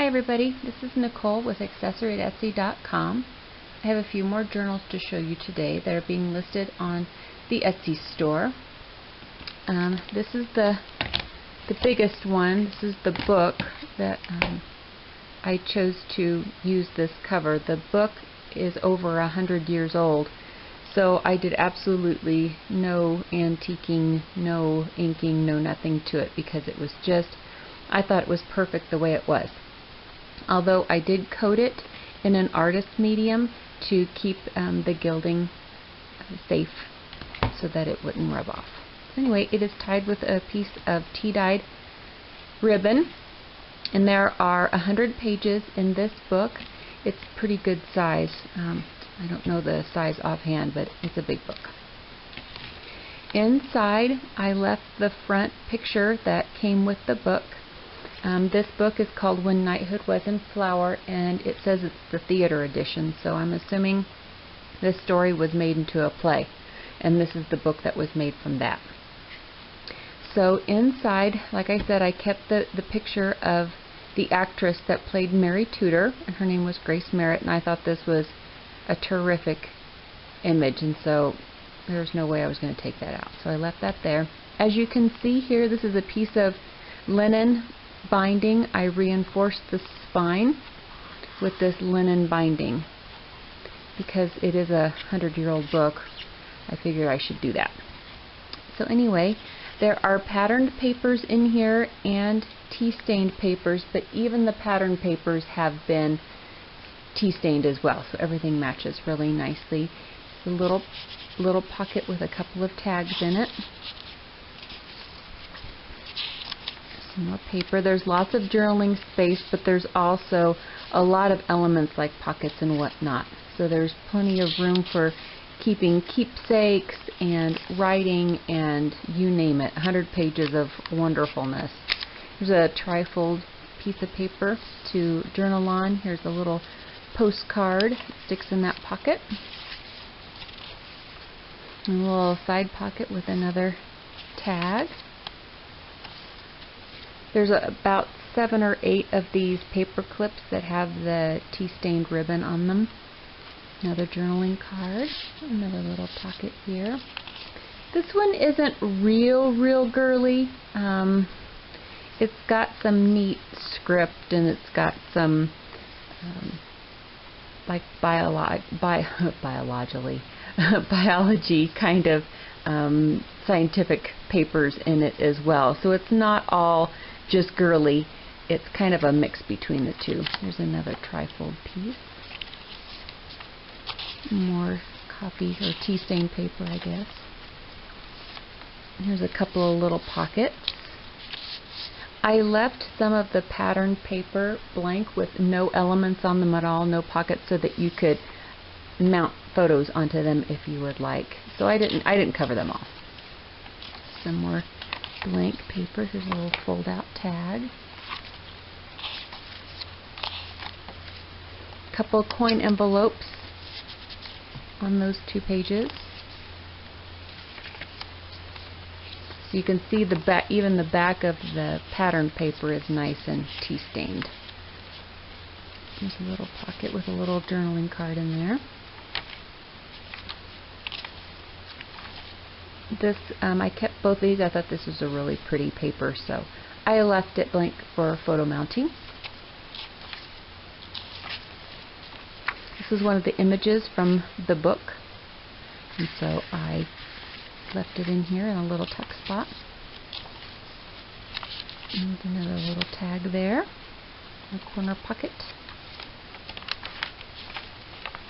Hi everybody, this is Nicole with accessory@etsy.com. I have a few more journals to show you today that are being listed on the Etsy store. This is the biggest one. This is the book that I chose to use this cover. The book is over 100 years old, so I did absolutely no antiquing, no inking, no nothing to it because it was just, I thought it was perfect the way it was. Although I did coat it in an artist medium to keep the gilding safe so that it wouldn't rub off. Anyway, it is tied with a piece of tea-dyed ribbon, and there are 100 pages in this book. It's pretty good size. I don't know the size offhand, but it's a big book. Inside, I left the front picture that came with the book. This book is called When Knighthood Was in Flower, and it says it's the theater edition, so I'm assuming this story was made into a play, and this is the book that was made from that. So inside, like I said, I kept the picture of the actress that played Mary Tudor, and her name was Grace Merritt, and I thought this was a terrific image, and so there's no way I was going to take that out. So I left that there. As you can see here, this is a piece of linen binding. I reinforced the spine with this linen binding because it is a 100-year-old book. I figured I should do that. So anyway, there are patterned papers in here and tea-stained papers, but even the patterned papers have been tea-stained as well, so everything matches really nicely. A little pocket with a couple of tags in it. Some more paper. There's lots of journaling space, but there's also a lot of elements like pockets and whatnot. So there's plenty of room for keeping keepsakes and writing and you name it. 100 pages of wonderfulness. Here's a trifold piece of paper to journal on. Here's a little postcard. It sticks in that pocket. And a little side pocket with another tag. There's about 7 or 8 of these paper clips that have the tea-stained ribbon on them. Another journaling card. Another little pocket here. This one isn't real girly. It's got some neat script, and it's got some like biology kind of scientific papers in it as well. So it's not all just girly. It's kind of a mix between the two. There's another trifold piece. More copy or tea-stained paper, I guess. Here's a couple of little pockets. I left some of the patterned paper blank with no elements on them at all, no pockets, so that you could mount photos onto them if you would like. So I didn't cover them all. Some more blank paper. Here's a little fold-out tag. A couple coin envelopes on those 2 pages. So you can see the back, even the back of the patterned paper is nice and tea-stained. There's a little pocket with a little journaling card in there. This, I kept both of these. I thought this was a really pretty paper, so I left it blank for photo mounting. This is one of the images from the book, and so I left it in here in a little tuck spot. And another little tag there, a corner pocket.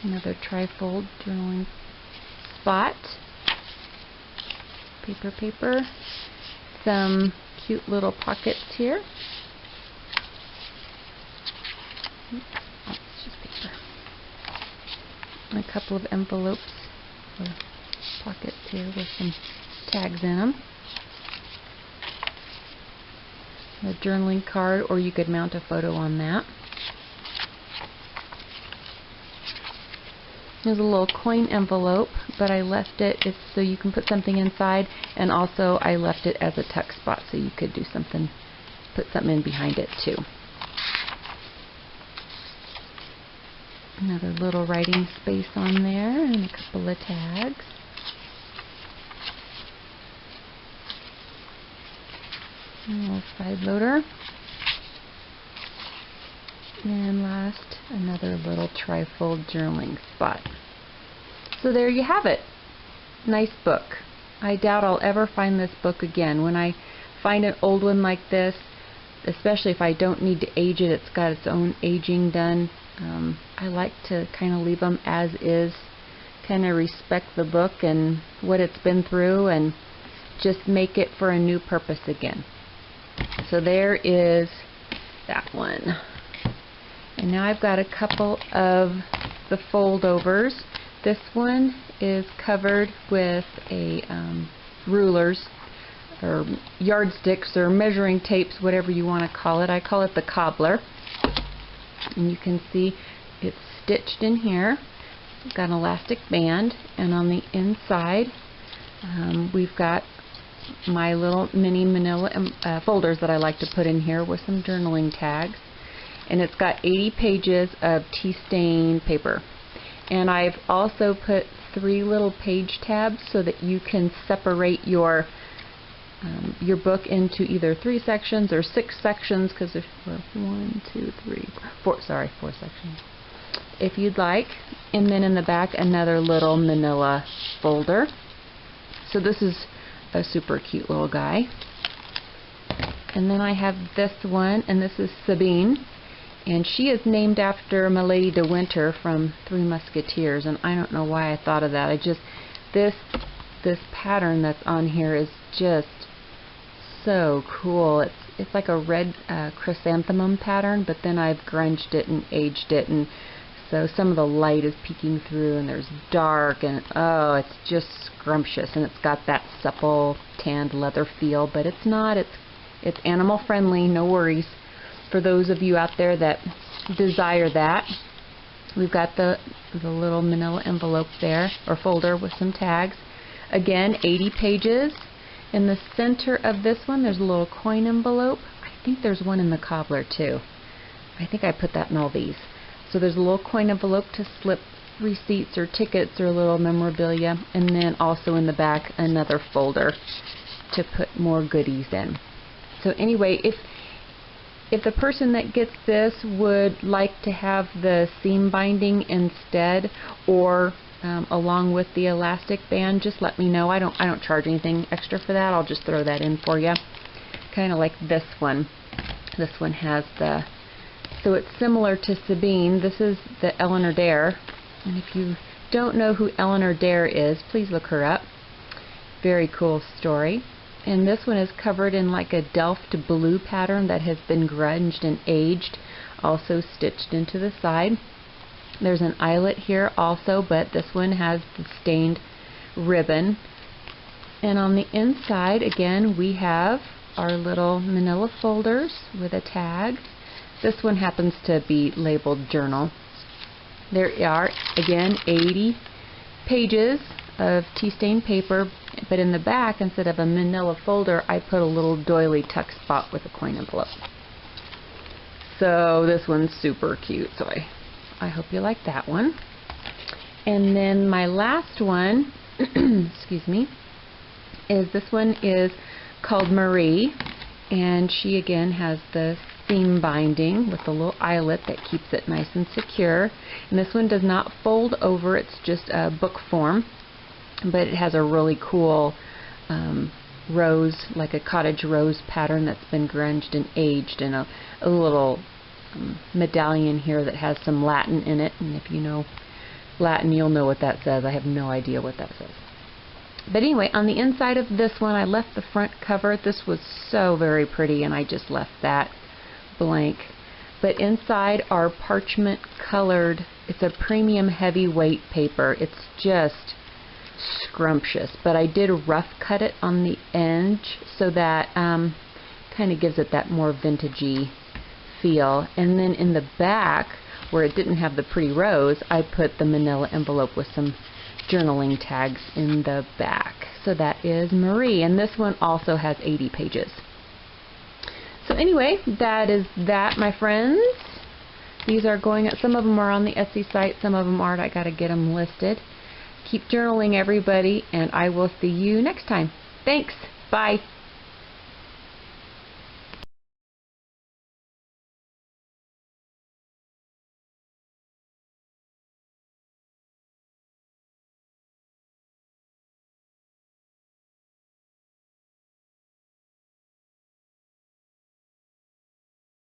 Another trifold journaling spot. Paper. Some cute little pockets here. It's just paper. And a couple of envelopes or pockets here with some tags in them. A journaling card, or you could mount a photo on that. There's a little coin envelope, but I left it so you can put something inside, and also I left it as a tuck spot so you could do something, put something in behind it too. Another little writing space on there and a couple of tags. A little side loader. And last, another little trifold journaling spot. So there you have it. Nice book. I doubt I'll ever find this book again. When I find an old one like this, especially if I don't need to age it, it's got its own aging done. I like to kind of leave them as is, kind of respect the book and what it's been through, and just make it for a new purpose again. So there is that one. And now I've got a couple of the foldovers. This one is covered with a rulers or yardsticks or measuring tapes, whatever you want to call it. I call it the Cobbler. And you can see it's stitched in here. It's got an elastic band, and on the inside we've got my little mini manila folders that I like to put in here with some journaling tags. And it's got 80 pages of tea stain paper. And I've also put 3 little page tabs so that you can separate your book into either 3 sections or 6 sections, because if 1, 2, 3, 4, sorry, 4 sections, if you'd like. And then in the back, another little manila folder. So this is a super cute little guy. And then I have this one, and this is Sabine. And she is named after my Lady de Winter from Three Musketeers, and I don't know why I thought of that. I just, this pattern that's on here is just so cool. It's like a red chrysanthemum pattern, but then I've grunged it and aged it, and so some of the light is peeking through, and there's dark, and oh, it's just scrumptious, and it's got that supple tanned leather feel, but it's not. It's animal friendly, no worries. For those of you out there that desire that, we've got the little manila envelope there, or folder with some tags. Again, 80 pages. In the center of this one, there's a little coin envelope. I think there's one in the Cobbler too. I think I put that in all these. So there's a little coin envelope to slip receipts or tickets or little memorabilia, and then also in the back another folder to put more goodies in. So anyway, if the person that gets this would like to have the seam binding instead, or along with the elastic band, just let me know. I don't charge anything extra for that. I'll just throw that in for you. Kind of like this one. This one has the, so it's similar to Sabine. This is the Eleanor Dare, and if you don't know who Eleanor Dare is, please look her up. Very cool story. And this one is covered in like a Delft blue pattern that has been grunged and aged, also stitched into the side. There's an eyelet here also, but this one has the stained ribbon. And on the inside, again, we have our little manila folders with a tag. This one happens to be labeled journal. There are, again, 80 pages of tea stain paper, but in the back, instead of a manila folder, I put a little doily tuck spot with a coin envelope. So this one's super cute, so I hope you like that one. And then my last one, excuse me, is this one is called Marie, and she again has the seam binding with a little eyelet that keeps it nice and secure. And this one does not fold over, it's just a book form, but it has a really cool rose, like a cottage rose pattern that's been grunged and aged, and a little medallion here that has some Latin in it, and if you know Latin you'll know what that says. I have no idea what that says. But anyway, on the inside of this one, I left the front cover. This was so very pretty, and I just left that blank. But inside are parchment colored, it's a premium heavyweight paper. It's just scrumptious, but I did rough cut it on the edge so that kind of gives it that more vintagey feel. And then in the back, where it didn't have the pretty rose, I put the manila envelope with some journaling tags in the back. So that is Marie, and this one also has 80 pages. So anyway, that is that, my friends. These are going, some of them are on the Etsy site, some of them aren't. I got to get them listed. Keep journaling, everybody, and I will see you next time. Thanks. Bye.